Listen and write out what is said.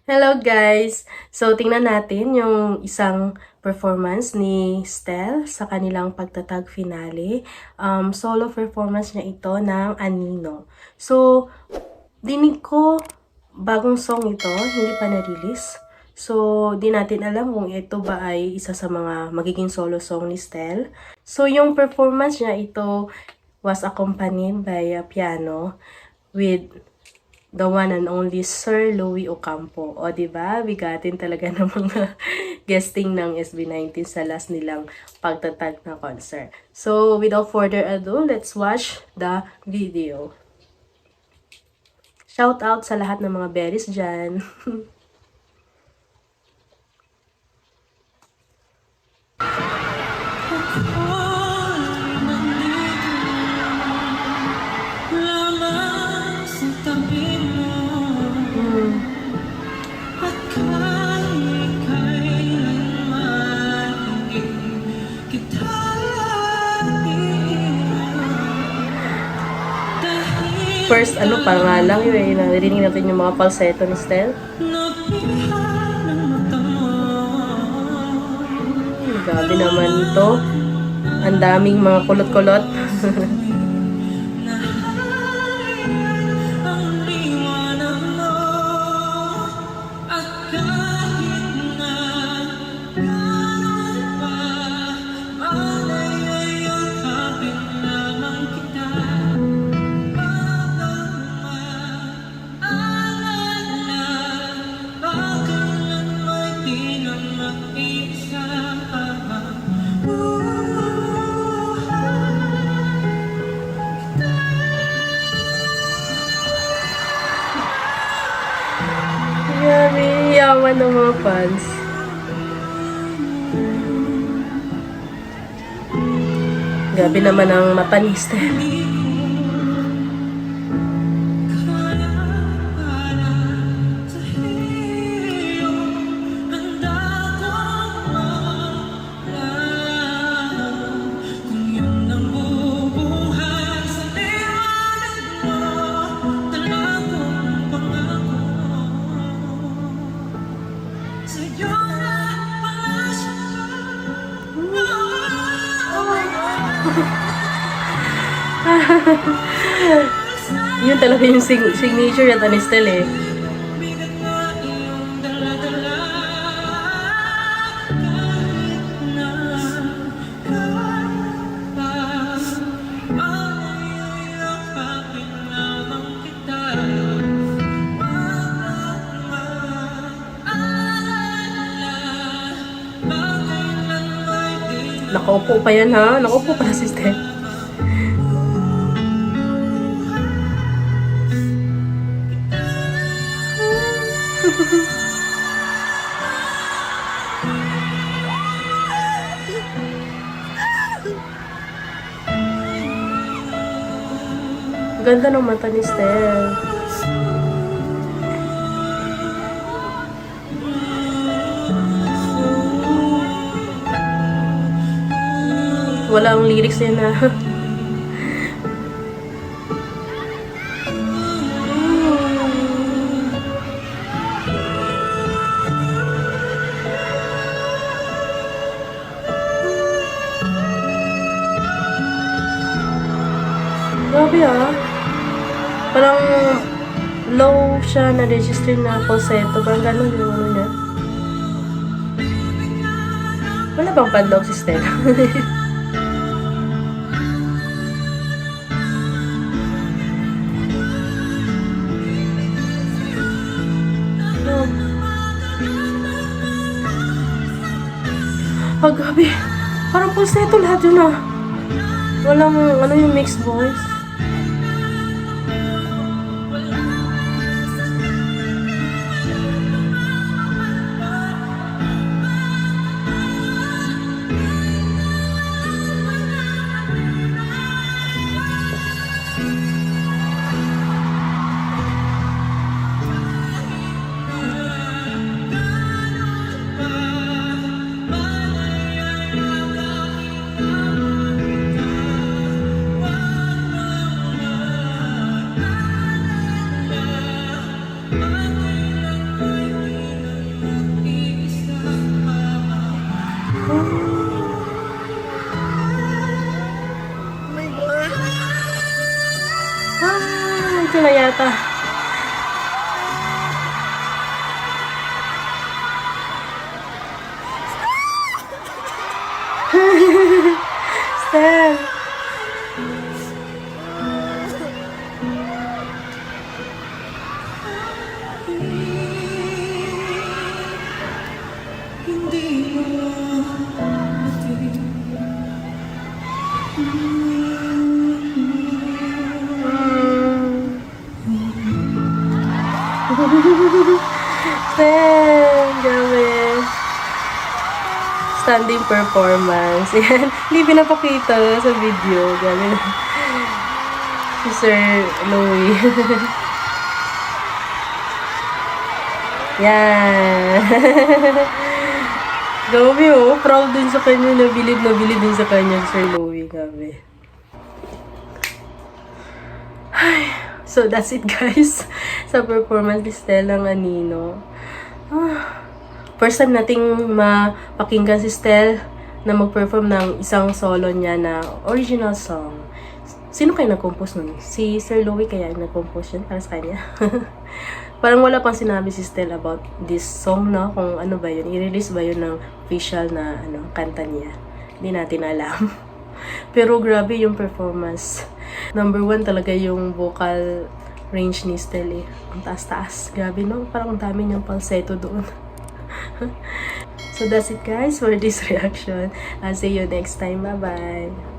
Hello guys! So, tingnan natin yung isang performance ni Stell sa kanilang pagtatag finale. Solo performance niya ito ng Anino. So, dinig ko bagong song ito, hindi pa na-release. So, di natin alam kung ito ba ay isa sa mga magiging solo song ni Stell. So, yung performance niya ito was accompanied by a piano with the one and only Sir Louie Ocampo. O, diba? Bigatin talaga ng mga guesting ng SB19 sa last nilang pagtatag na concert. So, without further ado, let's watch the video. Shout out sa lahat ng mga berries dyan. First, pa nga lang yun, narinig natin yung mga falsetto ni Stell. Grabe naman ito. Ang daming mga kulot-kulot. Grabe, yaman ng mga fans. Grabe naman ang mata ni Stell. Yun talaga yung signature at ni Stell eh. Nakaupo pa yan ha? Nakaupo pa si Stell. Ganda ng mata ni Stell. Wala ang lyrics yan na. Grabe ah. Parang low siya na-register na falsetto. Parang gano'n yung ano niya. Wala bang pandaw si Stella? Grabe. Parang falsetto lahat yun ah. Walang ano yung mixed voice. Stel! Grabe. Standing performance. Yan. Hindi pinapakita sa video. Grabe. Si Sir Louie. Yan. Grabe oh. Proud din sa kanya. Nabilib din sa kanya, Sir Louie. Grabe. So, that's it guys. Sa performance ni Stella Anino. First time nating mapakinggan si Stel na mag-perform ng isang solo niya na original song. Sino kayo nag-compose nun? Si Sir Louie kaya nag-compose yun para sa kanya. Parang wala pang sinabi si Stel about this song, no? Kung ano ba yun. I-release ba yun ng official na kanta niya. Hindi natin alam. Pero grabe yung performance. Number 1 talaga yung vocal range ni Stel eh. Ang taas-taas. Grabe no? Parang ang dami niyang falsetto doon. So that's it guys for this reaction. I'll see you next time. Bye-bye!